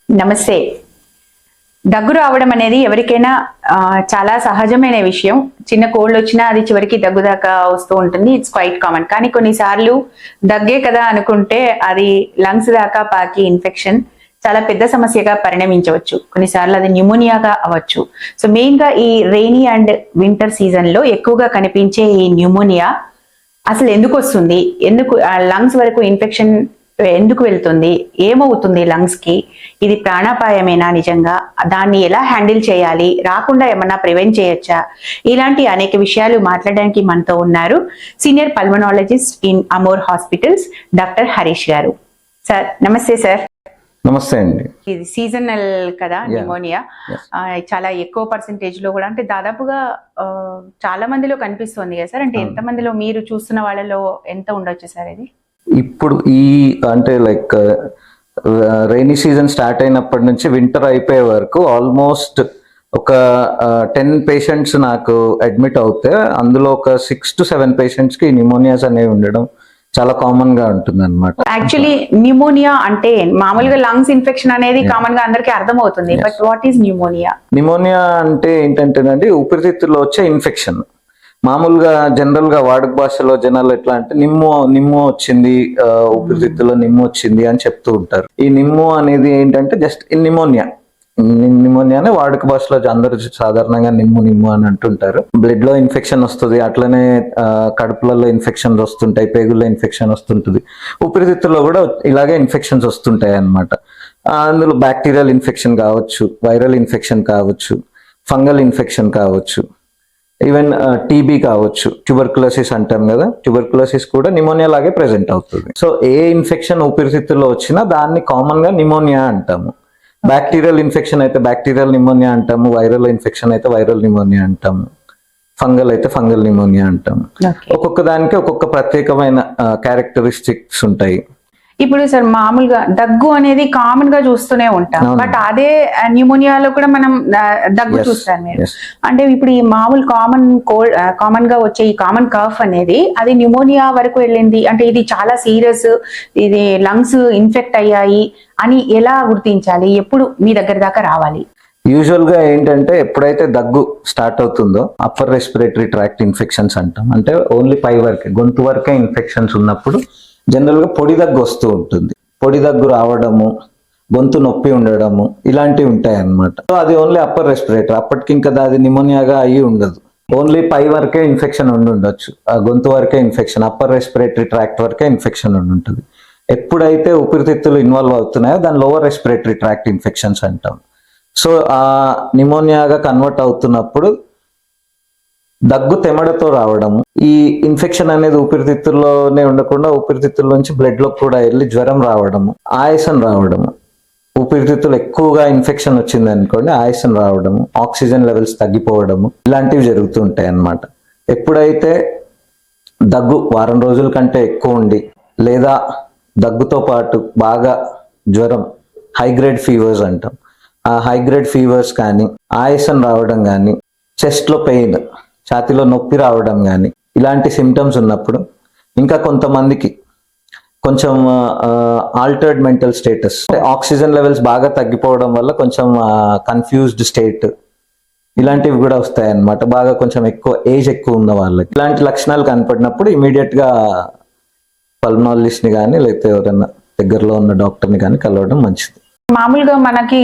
నమస్తే. దగ్గు రావడం అనేది ఎవరికైనా చాలా సహజమైన విషయం. చిన్న కోల్డ్ వచ్చినా అది చివరికి దగ్గు దాకా వస్తూ ఉంటుంది. It's quite common. కానీ కొన్నిసార్లు దగ్గే కదా అనుకుంటే అది లంగ్స్ దాకా పాకి ఇన్ఫెక్షన్ చాలా పెద్ద సమస్యగా పరిణమించవచ్చు. కొన్నిసార్లు అది న్యూమోనియాగా అవ్వచ్చు. సో మెయిన్ గా ఈ రెయినీ అండ్ వింటర్ సీజన్ లో ఎక్కువగా కనిపించే ఈ న్యూమోనియా అసలు ఎందుకు వస్తుంది, ఎందుకు లంగ్స్ వరకు ఇన్ఫెక్షన్ ఎందుకు వెళ్తుంది, ఏమవుతుంది లంగ్స్ కి, ఇది ప్రాణాపాయమేనా, నిజంగా దాన్ని ఎలా హ్యాండిల్ చేయాలి, రాకుండా ఏమన్నా ప్రివెంట్ చేయొచ్చా, ఇలాంటి అనేక విషయాలు మాట్లాడడానికి మనతో ఉన్నారు senior pulmonologist in Amor hospitals doctor Harish గారు. సార్ నమస్తే. సార్ నమస్తే అండి. ఇది సీజనల్ కదా న్యూమోనియా, చాలా ఎక్కువ పర్సెంటేజ్ లో కూడా, అంటే దాదాపుగా చాలా మందిలో కనిపిస్తుంది కదా సార్. అంటే ఎంత మందిలో మీరు చూస్తున్న వాళ్ళలో ఎంత ఉండొచ్చు సార్ ఇది? ఇప్పుడు ఈ అంటే లైక్ రైనీ సీజన్ స్టార్ట్ అయినప్పటి నుంచి వింటర్ అయిపోయే వరకు ఆల్మోస్ట్ ఒక 10 పేషెంట్స్ నాకు అడ్మిట్ అవుతే అందులో ఒక 6 to 7 పేషెంట్స్ కి న్యూమోనియాస్ అనేవి ఉండడం చాలా కామన్ గా ఉంటుంది అనమాట. యాక్చువల్లీ న్యూమోనియా అంటే మామూలుగా లంగ్స్ ఇన్ఫెక్షన్ అనేది కామన్ గా అందరికీ అర్థం అవుతుంది. But what is pneumonia? Pneumonia అంటే ఏంటంటేనండి, ఊపిరితిత్తుల్లో వచ్చే ఇన్ఫెక్షన్. మామూలుగా జనరల్ గా వాడుక భాషలో జనాలు ఎట్లా అంటే నిమ్ము వచ్చింది, ఊపిరితిత్తులో నిమ్ము వచ్చింది అని చెప్తూ ఉంటారు. ఈ నిమ్ము అనేది ఏంటంటే జస్ట్ నిమోనియానే వాడుక భాషలో అందరూ సాధారణంగా నిమ్ము అని అంటుంటారు. బ్లడ్ లో ఇన్ఫెక్షన్ వస్తుంది, అట్లనే కడుపులలో ఇన్ఫెక్షన్స్ వస్తుంటాయి, పేగుల్లో ఇన్ఫెక్షన్ వస్తుంటుంది, ఊపిరితిత్తుల్లో కూడా ఇలాగే ఇన్ఫెక్షన్స్ వస్తుంటాయి అన్నమాట. అందులో బ్యాక్టీరియల్ ఇన్ఫెక్షన్ కావచ్చు, వైరల్ ఇన్ఫెక్షన్ కావచ్చు, ఫంగల్ ఇన్ఫెక్షన్ కావచ్చు, ఈవెన్ టీబీ కావచ్చు, ట్యూబర్కులోసిస్ అంటాం కదా, ట్యూబర్కులోసిస్ కూడా నిమోనియా లాగే ప్రెజెంట్ అవుతుంది. సో ఏ ఇన్ఫెక్షన్ ఊపిరితిత్తుల్లో వచ్చినా దాన్ని కామన్ గా నిమోనియా అంటాము. బ్యాక్టీరియల్ ఇన్ఫెక్షన్ అయితే బ్యాక్టీరియల్ నిమోనియా అంటాము, వైరల్ ఇన్ఫెక్షన్ అయితే వైరల్ నిమోనియా అంటాము, ఫంగల్ అయితే ఫంగల్ నిమోనియా అంటాము. ఒక్కొక్క దానికి ఒక్కొక్క ప్రత్యేకమైన క్యారెక్టరిస్టిక్స్ ఉంటాయి. ఇప్పుడు సార్ మామూలుగా దగ్గు అనేది కామన్ గా చూస్తూనే ఉంటాం, బట్ అదే న్యూమోనియాలో కూడా మనం దగ్గు చూస్తాం మీరు. అంటే ఇప్పుడు ఈ మామూలు కామన్ గా వచ్చే ఈ కామన్ కఫ్ అనేది అది న్యూమోనియా వరకు వెళ్ళింది అంటే ఇది చాలా సీరియస్, ఇది లంగ్స్ ఇన్ఫెక్ట్ అయ్యాయి అని ఎలా గుర్తించాలి? ఎప్పుడు మీ దగ్గర దాకా రావాలి? యూజువల్ గా ఏంటంటే ఎప్పుడైతే దగ్గు స్టార్ట్ అవుతుందో అప్పర్ రెస్పిరేటరీ ట్రాక్ట్ ఇన్ఫెక్షన్స్ అంటాం. అంటే ఓన్లీ పై వరకే, గొంతు వరకే ఇన్ఫెక్షన్స్ ఉన్నప్పుడు జనరల్ గా పొడి దగ్గు వస్తూ ఉంటుంది. పొడి దగ్గు రావడము, గొంతు నొప్పి ఉండడము, ఇలాంటివి ఉంటాయి అన్నమాట. సో అది ఓన్లీ అప్పర్ రెస్పిరేటరీ, అప్పటికి ఇంకా అది నిమోనియాగా అయ్యి ఉండదు. ఓన్లీ పై వరకే ఇన్ఫెక్షన్ ఉండొచ్చు, ఆ గొంతు వరకే ఇన్ఫెక్షన్, అప్పర్ రెస్పిరేటరీ ట్రాక్ట్ వరకే ఇన్ఫెక్షన్ ఉంటుంది. ఎప్పుడైతే ఊపిరితిత్తులు ఇన్వాల్వ్ అవుతున్నాయో దాని లోవర్ రెస్పిరేటరీ ట్రాక్ట్ ఇన్ఫెక్షన్స్ అంటాం. సో ఆ నిమోనియాగా కన్వర్ట్ అవుతున్నప్పుడు దగ్గు తెమడతో రావడము, ఈ ఇన్ఫెక్షన్ అనేది ఊపిరితిత్తుల్లోనే ఉండకుండా ఊపిరితిత్తుల నుంచి బ్లడ్ లో కూడా వెళ్ళి జ్వరం రావడము, ఆయాసం రావడము, ఊపిరితిత్తులు ఎక్కువగా ఇన్ఫెక్షన్ వచ్చింది అనుకోండి ఆయాసం రావడము, ఆక్సిజన్ లెవెల్స్ తగ్గిపోవడము, ఇలాంటివి జరుగుతూ ఉంటాయి అన్నమాట. ఎప్పుడైతే దగ్గు వారం రోజుల కంటే ఎక్కువ ఉండి, లేదా దగ్గుతో పాటు బాగా జ్వరం, హైగ్రేడ్ ఫీవర్స్ అంటాం, ఆ హైగ్రేడ్ ఫీవర్స్ కానీ, ఆయాసం రావడం కానీ, చెస్ట్ లో పెయిన్, ఛాతీలో నొప్పి రావడం కానీ, ఇలాంటి సిమ్టమ్స్ ఉన్నప్పుడు, ఇంకా కొంతమందికి కొంచెం altered mental status, oxygen levels బాగా తగ్గిపోవడం వల్ల కొంచెం కన్ఫ్యూజ్డ్ స్టేట్, ఇలాంటివి కూడా వస్తాయి అన్నమాట. బాగా కొంచెం ఏజ్ ఎక్కువ ఉన్న వాళ్ళకి ఇలాంటి లక్షణాలు కనపడినప్పుడు ఇమీడియట్ గా పల్మనాలజిస్ట్ ని కానీ లేకపోతే ఎవరైనా దగ్గరలో ఉన్న డాక్టర్ ని కానీ కలవడం మంచిది. మామూలుగా మనకి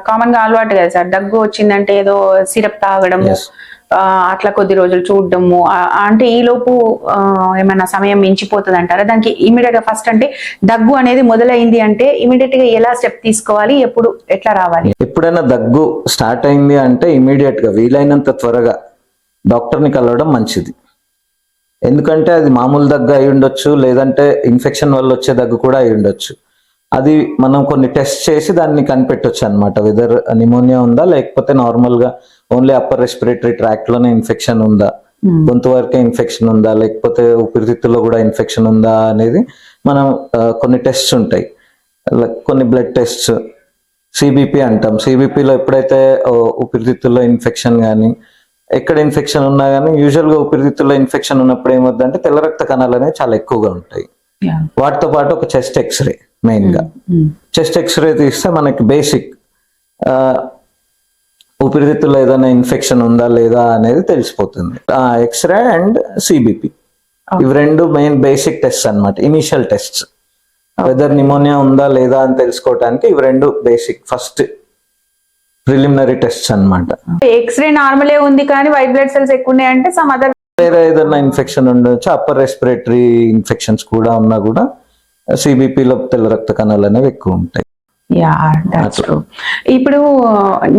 కామన్ గా అలవాటు కదా సార్, దగ్గు వచ్చిందంటే ఏదో సిరప్ తాగడము, అట్లా కొద్ది రోజులు చూడడము, అంటే ఈ లోపు ఏమైనా సమయం మించిపోతుంది అంటారా? దానికి ఇమీడియట్ గా ఫస్ట్ అంటే దగ్గు అనేది మొదలైంది అంటే ఇమీడియట్ గా ఎలా స్టెప్ తీసుకోవాలి, ఎప్పుడు ఎట్లా రావాలి? ఎప్పుడైనా దగ్గు స్టార్ట్ అయింది అంటే ఇమీడియట్ గా వీలైనంత త్వరగా డాక్టర్ ని కలవడం మంచిది. ఎందుకంటే అది మామూలు దగ్గు అయి ఉండొచ్చు, లేదంటే ఇన్ఫెక్షన్ వల్ల వచ్చే దగ్గు కూడా అయి ఉండొచ్చు. అది మనం కొన్ని టెస్ట్ చేసి దాన్ని కనిపెట్టొచ్చు అనమాట, వెదర్ నిమోనియా ఉందా లేకపోతే నార్మల్ గా ఓన్లీ అప్పర్ రెస్పిరేటరీ ట్రాక్ట్ లోనే ఇన్ఫెక్షన్ ఉందా, గొంతు వరకే ఇన్ఫెక్షన్ ఉందా, లేకపోతే ఊపిరితిత్తుల్లో కూడా ఇన్ఫెక్షన్ ఉందా అనేది మనం కొన్ని టెస్ట్స్ ఉంటాయి, కొన్ని బ్లడ్ టెస్ట్స్, సిబిపి అంటాం. సిబిపిలో ఎప్పుడైతే ఊపిరితిత్తుల్లో ఇన్ఫెక్షన్ కానీ, ఎక్కడ ఇన్ఫెక్షన్ ఉన్నా కానీ యూజువల్ గా ఊపిరితిత్తుల్లో ఇన్ఫెక్షన్ ఉన్నప్పుడు ఏమవుతుందంటే తెల్ల రక్త కణాలు అనేవి చాలా ఎక్కువగా ఉంటాయి. Yeah. వాటితో పాటు ఒక చెస్ట్ ఎక్స్రే మెయిన్ గా. చెస్ట్ ఎక్స్రే తీస్తే మనకి బేసిక్ ఊపిరితిత్తుల్లో ఏదైనా ఇన్ఫెక్షన్ ఉందా లేదా అనేది తెలిసిపోతుంది. ఎక్స్రే అండ్ సిబిపి ఇవి రెండు మెయిన్ బేసిక్ టెస్ట్ అన్నమాట, ఇనిషియల్ టెస్ట్. వెదర్ నిమోనియా ఉందా లేదా అని తెలుసుకోవడానికి ఇవి రెండు బేసిక్ ఫస్ట్ ప్రిలిమినరీ టెస్ట్ అన్నమాట. ఎక్స్రే నార్మలే ఉంది కానీ వైట్ బ్లడ్ సెల్స్ ఎక్కువ ఉన్నాయంటే సమ్ అదర్ వేరే ఏదైనా ఇన్ఫెక్షన్ ఉండొచ్చు. అప్పర్ రెస్పిరేటరీ ఇన్ఫెక్షన్స్ కూడా ఉన్నా కూడా సిబిపిలో తెల్ల రక్త కణాలు అనేవి ఎక్కువ ఉంటాయి. Yeah that's true. ఇప్పుడు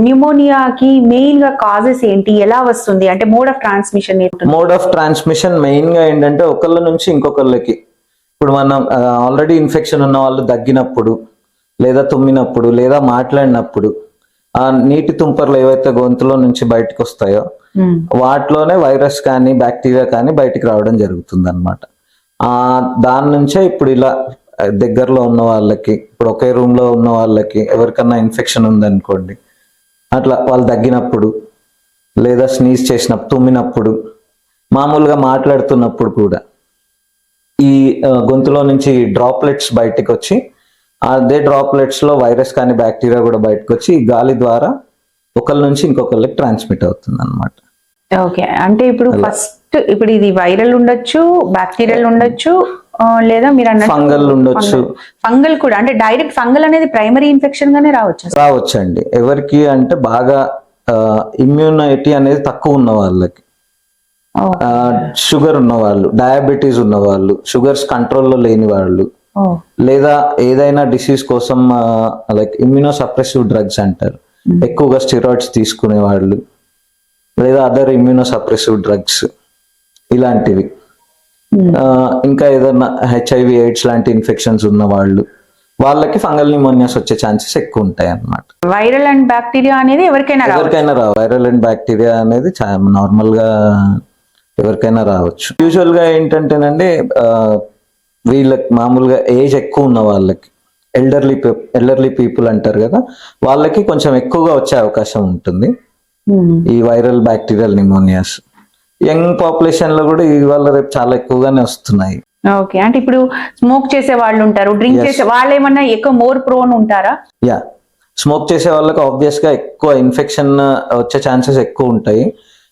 న్యూమోనియాకి మెయిన్ గా కాజెస్ ఏంటి, ఎలా వస్తుంది, అంటే మోడ్ ఆఫ్ ట్రాన్స్మిషన్ ఏంటి? మోడ్ ఆఫ్ ట్రాన్స్మిషన్ మెయిన్ గా ఏంటంటే ఒకళ్ళ నుంచి ఇంకొకళ్ళకి. ఇప్పుడు మనం ఆల్రెడీ ఇన్ఫెక్షన్ ఉన్న వాళ్ళు దగ్గినప్పుడు లేదా తుమ్మినప్పుడు లేదా మాట్లాడినప్పుడు ఆ నీటి తుంపర్లు ఏవైతే గొంతులో నుంచి బయటకు వస్తాయో వాటిలోనే వైరస్ కానీ బ్యాక్టీరియా కానీ బయటికి రావడం జరుగుతుంది అనమాట. దాని నుంచే ఇప్పుడు ఇలా దగ్గరలో ఉన్న వాళ్ళకి, ఇప్పుడు ఒకే రూమ్ లో ఉన్న వాళ్ళకి ఎవరికన్నా ఇన్ఫెక్షన్ ఉందనుకోండి, అట్లా వాళ్ళు దగ్గినప్పుడు లేదా స్నీజ్ చేసినప్పుడు, తుమ్మినప్పుడు, మామూలుగా మాట్లాడుతున్నప్పుడు కూడా ఈ గొంతులో నుంచి డ్రాప్లెట్స్ బయటకు వచ్చి అదే డ్రాప్లెట్స్ లో వైరస్ కానీ బ్యాక్టీరియా కూడా బయటకు వచ్చి ఈ గాలి ద్వారా ఒకళ్ళ నుంచి ఇంకొకళ్ళకి ట్రాన్స్మిట్ అవుతుంది అనమాట. ఓకే, అంటే ఇప్పుడు ఫస్ట్ ఇప్పుడు ఇది వైరల్ ఉండొచ్చు, బ్యాక్టీరియల్ ఉండొచ్చు, లేదా మీరు అన్నట్టు ఫంగల్ ఉండొచ్చు. ఫంగల్ కూడా, అంటే డైరెక్ట్ ఫంగల్ అనేది ప్రైమరీ ఇన్ఫెక్షన్ గానే రావచ్చండి. ఎవరికి అంటే బాగా ఇమ్యూనిటీ అనేది తక్కువ ఉన్న వాళ్ళకి, షుగర్ ఉన్న వాళ్ళు, డయాబెటీస్ ఉన్న వాళ్ళు, షుగర్స్ కంట్రోల్లో లేని వాళ్ళు, లేదా ఏదైనా డిసీజ్ కోసం లైక్ ఇమ్యూనో సప్రెసివ్ డ్రగ్స్ అంటారు, ఎక్కువగా స్టెరాయిడ్స్ తీసుకునే వాళ్ళు, లేదా అదర్ ఇమ్యూనో సప్రెసివ్ డ్రగ్స్ ఇలాంటివి, ఇంకా ఏదైనా HIV AIDS లాంటి ఇన్ఫెక్షన్స్ ఉన్న వాళ్ళు, వాళ్ళకి ఫంగల్ న్యూమోనియాస్ వచ్చే ఛాన్సెస్ ఎక్కువ ఉంటాయి అన్నమాట. వైరల్ అండ్ బ్యాక్టీరియా అనేది ఎవరికైనా వైరల్ అండ్ బ్యాక్టీరియా అనేది నార్మల్ గా ఎవరికైనా రావచ్చు. యూజువల్ గా ఏంటంటేనండి వీళ్ళకి మామూలుగా ఏజ్ ఎక్కువ ఉన్న వాళ్ళకి, ఎల్డర్లీ పీపుల్ అంటారు కదా, వాళ్ళకి కొంచెం ఎక్కువగా వచ్చే అవకాశం ఉంటుంది ఈ viral bacterial pneumonias. Young population లో కూడా ఇవాళ రేపు చాలా ఎక్కువగానే వస్తున్నాయి. ఓకే, అంటే ఇప్పుడు స్మోక్ చేసే వాళ్ళు ఉంటారు, డ్రింక్ చేసే వాళ్ళు ఏమన్నా ఎక్కువ మోర్ ప్రోన్ ఉంటారా? యా, స్మోక్ చేసే వాళ్ళకి ఆబ్వియస్ గా ఎక్కువ ఇన్ఫెక్షన్ వచ్చే ఛాన్సెస్ ఎక్కువ ఉంటాయి.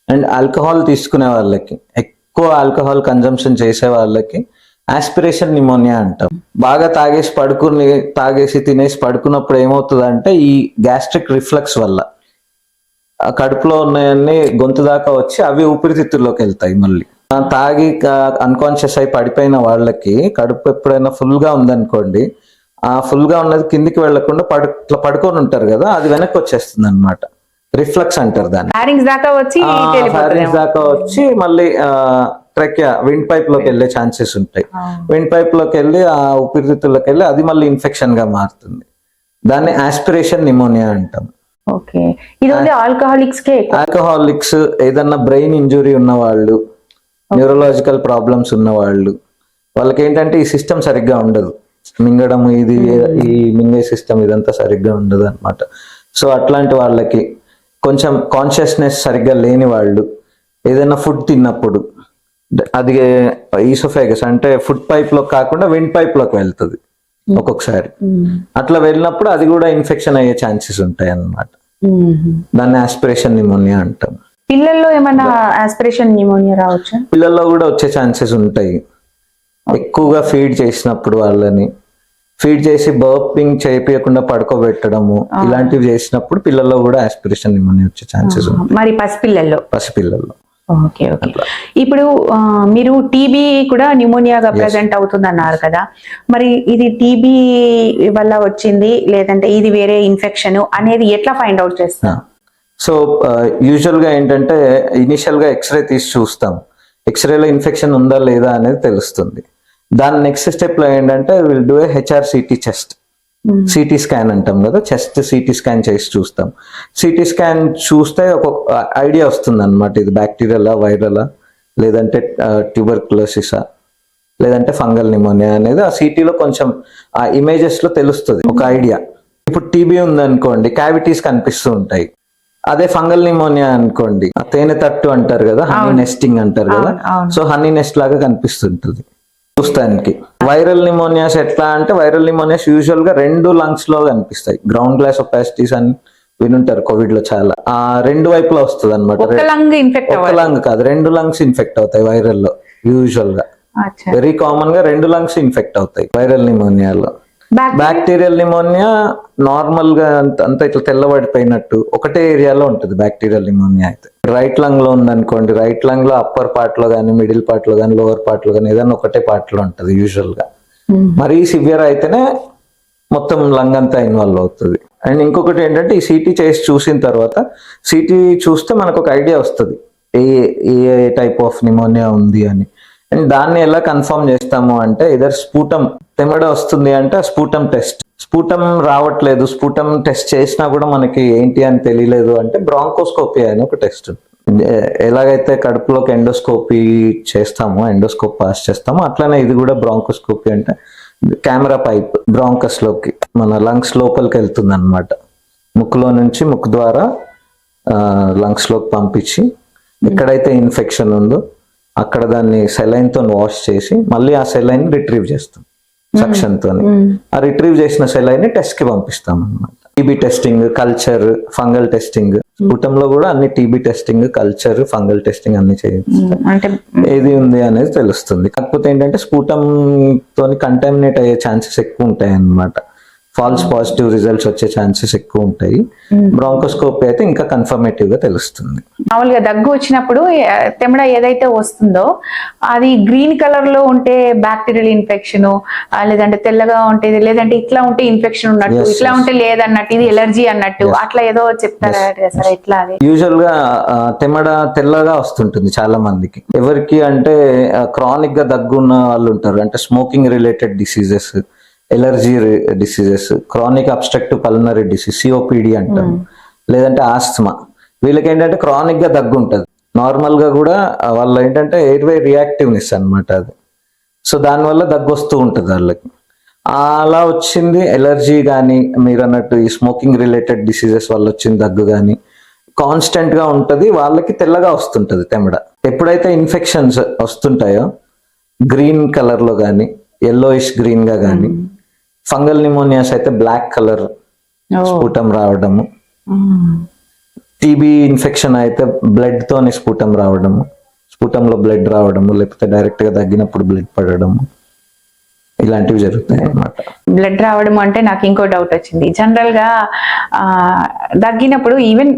అండ్ ఆల్కహాల్ తీసుకునే వాళ్ళకి, ఎక్కువ ఆల్కహాల్ కన్జంప్షన్ చేసే వాళ్ళకి ఆస్పిరేషన్ న్యూమోనియా అంటాం. బాగా తాగేసి తినేసి పడుకున్నప్పుడు ఏమవుతుంది అంటే ఈ గ్యాస్ట్రిక్ రిఫ్లక్స్ వల్ల కడుపులో ఉన్నాయన్నీ గొంతు దాకా వచ్చి అవి ఊపిరితిత్తుల్లోకి వెళ్తాయి. మళ్ళీ తాగి అన్కాన్షియస్ అయి పడిపోయిన వాళ్ళకి కడుపు ఎప్పుడైనా ఫుల్ గా ఉందనుకోండి, ఆ ఫుల్ గా ఉన్నది కిందికి వెళ్లకుండా ఇట్లా పడుకొని ఉంటారు కదా, అది వెనక్కి వచ్చేస్తుంది అనమాట. రిఫ్లక్స్ అంటారు దాన్ని. ఫారింగ్స్ దాకా వచ్చి మళ్ళీ ట్రెక్యా విండ్ పైప్ లోకి వెళ్ళే ఛాన్సెస్ ఉంటాయి. విండ్ పైప్ లోకి వెళ్ళి ఆ ఊపిరితిత్తుల్లోకి వెళ్ళి అది మళ్ళీ ఇన్ఫెక్షన్ గా మారుతుంది. దాన్ని ఆస్పిరేషన్ న్యూమోనియా అంటాం. ఓకే, ఇది ఓన్లీ ఆల్కహాలిక్స్, ఏదన్నా బ్రెయిన్ ఇంజురీ ఉన్న వాళ్ళు, న్యూరలాజికల్ ప్రాబ్లమ్స్ ఉన్న వాళ్ళు, వాళ్ళకి ఏంటంటే ఈ సిస్టమ్ సరిగ్గా ఉండదు, మింగడం ఈ మింగే సిస్టమ్ ఇదంతా సరిగ్గా ఉండదు అనమాట. సో అట్లాంటి వాళ్ళకి, కొంచెం కాన్షియస్నెస్ సరిగ్గా లేని వాళ్ళు, ఏదైనా ఫుడ్ తిన్నప్పుడు అది ఈసోఫేగస్ అంటే ఫుడ్ పైప్ లో కాకుండా విండ్ పైప్ లోకి వెళ్తుంది ఒక్కొక్కసారి. అట్లా వెళ్ళినప్పుడు అది కూడా ఇన్ఫెక్షన్ అయ్యే ఛాన్సెస్ ఉంటాయి అన్నమాట. దాన్ని ఆస్పిరేషన్ న్యూమోనియా అంటాం. పిల్లల్లో ఏమైనా ఆస్పిరేషన్ న్యూమోనియా రావచ్చు? పిల్లల్లో కూడా వచ్చే ఛాన్సెస్ ఉంటాయి. ఎక్కువగా ఫీడ్ చేసినప్పుడు, వాళ్ళని ఫీడ్ చేసి బర్పింగ్ చేయించకుండా పడుకోబెట్టడము ఇలాంటివి చేసినప్పుడు పిల్లల్లో కూడా ఆస్పిరేషన్ న్యూమోనియా వచ్చే ఛాన్సెస్ ఉంటాయి. మరి పసిపిల్లల్లో. ఓకే, ఇప్పుడు మీరు టీబీ కూడా న్యూమోనియాగా ప్రెజెంట్ అవుతుంది అన్నారు కదా, మరి ఇది టీబీ వల్ల వచ్చింది లేదంటే ఇది వేరే ఇన్ఫెక్షన్ అనేది ఎట్లా ఫైండ్ అవుట్ చేస్తాం? సో యూజువల్ గా ఏంటంటే ఇనిషియల్ గా ఎక్స్రే తీసి చూస్తాం, ఎక్స్రేలో ఇన్ఫెక్షన్ ఉందా లేదా అనేది తెలుస్తుంది. దాని నెక్స్ట్ స్టెప్ లో ఏంటంటే will do a HRCT chest, CT scan అంటాం కదా, చెస్ట్ సిటీ స్కాన్ చేసి చూస్తాం. సిటీ స్కాన్ చూస్తే ఒక ఐడియా వస్తుంది అనమాట, ఇది బ్యాక్టీరియలా, వైరలా, లేదంటే ట్యూబర్క్యులోసిసా, లేదంటే ఫంగల్ న్యూమోనియా అనేది ఆ సిటీలో కొంచెం ఆ ఇమేజెస్ లో తెలుస్తుంది ఒక ఐడియా. ఇప్పుడు టీబీ ఉందనుకోండి, క్యావిటీస్ కనిపిస్తూ ఉంటాయి. అదే ఫంగల్ న్యూమోనియా అనుకోండి, తేనె తట్టు అంటారు కదా, హనీ నెస్టింగ్ అంటారు కదా, సో హనీ నెస్ట్ లాగా కనిపిస్తుంటుంది. చూస్తానికి. వైరల్ నిమోనియాస్ ఎట్లా అంటే, వైరల్ నిమోనియాస్ యూజువల్ గా 2 లంగ్స్ లో కనిపిస్తాయి. గ్రౌండ్ గ్లాస్ ఒపాసిటీస్ అని వినుంటారు కోవిడ్ లో చాలా. ఆ 2 వైపులా వస్తుంది అనమాట. ఒక లంగ్ ఇన్ఫెక్ట్ ఒక లంగ్ కాదు, 2 లంగ్స్ ఇన్ఫెక్ట్ అవుతాయి వైరల్ లో. యూజువల్ గా వెరీ కామన్ గా 2 లంగ్స్ ఇన్ఫెక్ట్ అవుతాయి వైరల్ నిమోనియాలో. బ్యాక్టీరియల్ నిమోనియా నార్మల్ గా అంత ఇట్లా తెల్లబడిపోయినట్టు ఒకటే ఏరియాలో ఉంటుంది బ్యాక్టీరియల్ నిమోనియా. అయితే రైట్ లంగ్ లో ఉందనుకోండి, రైట్ లంగ్ లో అప్పర్ పార్ట్ లో కానీ, మిడిల్ పార్ట్ లో కానీ, లోవర్ పార్ట్ లో కానీ ఏదైనా ఒకటే పార్ట్ లో ఉంటుంది యూజువల్ గా. మరీ సివియర్ అయితేనే మొత్తం లంగ్ అంతా ఇన్వాల్వ్ అవుతుంది. అండ్ ఇంకొకటి ఏంటంటే, ఈ సిటీ చేసి చూసిన తర్వాత, సిటీ చూస్తే మనకు ఒక ఐడియా వస్తుంది ఏ టైప్ ఆఫ్ నిమోనియా ఉంది అని. అండ్ దాన్ని ఎలా కన్ఫర్మ్ చేస్తాము అంటే, ఇదర్ స్ఫూటం తెమ్మడ వస్తుంది అంటే స్ఫూటం టెస్ట్. స్ఫూటం రావట్లేదు, స్ఫూటం టెస్ట్ చేసినా కూడా మనకి ఏంటి అని తెలియలేదు అంటే బ్రాంకోస్కోపీ అని ఒక టెస్ట్. ఎలాగైతే కడుపులోకి ఎండోస్కోపీ చేస్తామో, ఎండోస్కోప్ పాస్ చేస్తామో, అట్లానే ఇది కూడా బ్రాంకోస్కోపీ అంటే కెమెరా పైప్ బ్రాంకస్ లోకి మన లంగ్స్ లోపలికి వెళ్తుంది అనమాట. ముక్కులో నుంచి ముక్కు ద్వారా లంగ్స్ లోకి పంపించి ఎక్కడైతే ఇన్ఫెక్షన్ ఉందో అక్కడ దాన్ని సెలైన్ తో వాష్ చేసి మళ్ళీ ఆ సెలైన్ రిట్రీవ్ చేస్తాం సక్షన్ తోని. ఆ రిట్రీవ్ చేసిన సెలైన్ టెస్ట్ కి పంపిస్తాం అనమాట. TB testing, culture, fungal testing. స్ఫూటంలో కూడా అన్ని TB testing, culture, fungal testing అన్ని చేయొచ్చు. ఏది ఉంది అనేది తెలుస్తుంది. కాకపోతే ఏంటంటే స్ఫూటం తోని కంటామినేట్ అయ్యే ఛాన్సెస్ ఎక్కువ ఉంటాయి అన్నమాట. ఫాల్స్ పాజిటివ్ రిజల్ట్స్ వచ్చే ఛాన్సెస్ ఎక్కువ ఉంటాయి. బ్రాంకోస్కోపీ అయితే ఇంకా కన్ఫర్మేటివ్ గా తెలుస్తుంది. మామూలుగా దగ్గు వచ్చినప్పుడు తెమ్మడ ఏదైతే వస్తుందో అది గ్రీన్ కలర్ లో ఉంటే బ్యాక్టీరియల్ ఇన్ఫెక్షన్, లేదంటే తెల్లగా ఉంటే, లేదంటే ఇట్లా ఉంటే ఇన్ఫెక్షన్ ఉన్నట్టు, ఇట్లా ఉంటే లేదన్నట్టు, ఇది ఎలర్జీ అన్నట్టు, అట్లా ఏదో చెప్తారా సార్? ఎట్లా అది? యూజువల్ గా తెమ్మడ తెల్లగా వస్తుంటుంది చాలా మందికి. ఎవరికి అంటే క్రానిక్ గా దగ్గు ఉన్న వాళ్ళు ఉంటారు, అంటే smoking related diseases, allergy diseases, chronic obstructive pulmonary disease COPD అంటాం, లేదంటే ఆస్తమా. వీళ్ళకి ఏంటంటే క్రానిక్ గా దగ్గు ఉంటుంది. నార్మల్ గా కూడా వాళ్ళు ఏంటంటే ఎయిర్వే రియాక్టివ్నెస్ అనమాట అది. సో దానివల్ల దగ్గు వస్తూ ఉంటుంది వాళ్ళకి. అలా వచ్చింది ఎలర్జీ కానీ, మీరు అన్నట్టు ఈ స్మోకింగ్ రిలేటెడ్ డిసీజెస్ వల్ల వచ్చిన దగ్గు కానీ కాన్స్టెంట్ గా ఉంటుంది. వాళ్ళకి తెల్లగా వస్తుంటది తెమ్మడ. ఎప్పుడైతే ఇన్ఫెక్షన్స్ వస్తుంటాయో గ్రీన్ కలర్ లో కానీ, ఎల్లోయిష్ గ్రీన్ గా కానీ, ఫంగల్ నిమోనియాస్ అయితే బ్లాక్ కలర్ స్ఫూటం రావడము, టీబీ ఇన్ఫెక్షన్ అయితే బ్లడ్ తోని స్ఫూటం రావడము, స్ఫూటంలో బ్లడ్ రావడము, లేకపోతే డైరెక్ట్ గా దగ్గినప్పుడు బ్లడ్ పడడము, ఇలాంటివి జరుగుతాయి అన్నమాట. బ్లడ్ రావడం అంటే నాకు ఇంకో డౌట్ వచ్చింది. జనరల్ గా దగ్గినప్పుడు ఈవెన్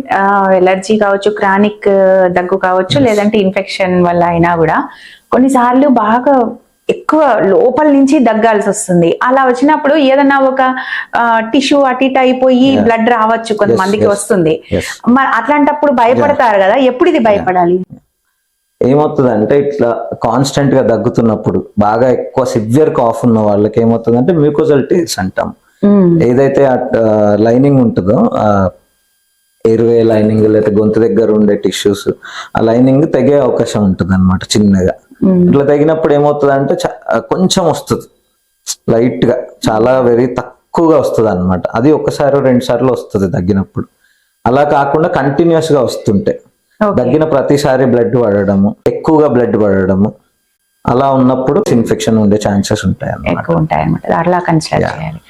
ఎలర్జీ కావచ్చు, క్రానిక్ దగ్గు కావచ్చు, లేదంటే ఇన్ఫెక్షన్ వల్ల అయినా కూడా కొన్నిసార్లు బాగా ఎక్కువ లోపల నుంచి దగ్గాల్సి వస్తుంది. అలా వచ్చినప్పుడు ఏదన్నా ఒక టిష్యూ అటు ఇటు అయిపోయి బ్లడ్ రావచ్చు, కొంతమందికి వస్తుంది. మరి అట్లాంటప్పుడు భయపడతారు కదా, ఎప్పుడు ఇది భయపడాలి? ఏమవుతుంది అంటే, ఇట్లా కాన్స్టెంట్ గా దగ్గుతున్నప్పుడు బాగా ఎక్కువ సివియర్ కాఫ్ ఉన్న వాళ్ళకి ఏమవుతుంది అంటే మ్యూకోజల్ టేల్స్ అంటాం. ఏదైతే లైనింగ్ ఉంటుందో ఎయిర్వే లైనింగ్, లేదా గొంతు దగ్గర ఉండే టిష్యూస్, ఆ లైనింగ్ తెగే అవకాశం ఉంటుంది అనమాట చిన్నగా. ఇట్లా తగినప్పుడు ఏమవుతుంది అంటే కొంచెం వస్తుంది, లైట్ గా, చాలా వెరీ తక్కువగా వస్తుంది అనమాట. అది ఒకసారి 2 సార్లు వస్తుంది తగ్గినప్పుడు. అలా కాకుండా కంటిన్యూస్ గా వస్తుంటే, దగ్గిన ప్రతిసారి బ్లడ్ పడడము, ఎక్కువగా బ్లడ్ పడడము, అలా ఉన్నప్పుడు ఇన్ఫెక్షన్ ఉండే ఛాన్సెస్ ఉంటాయి అన్నమాట. అలా కన్సిడర్ చేయాలి.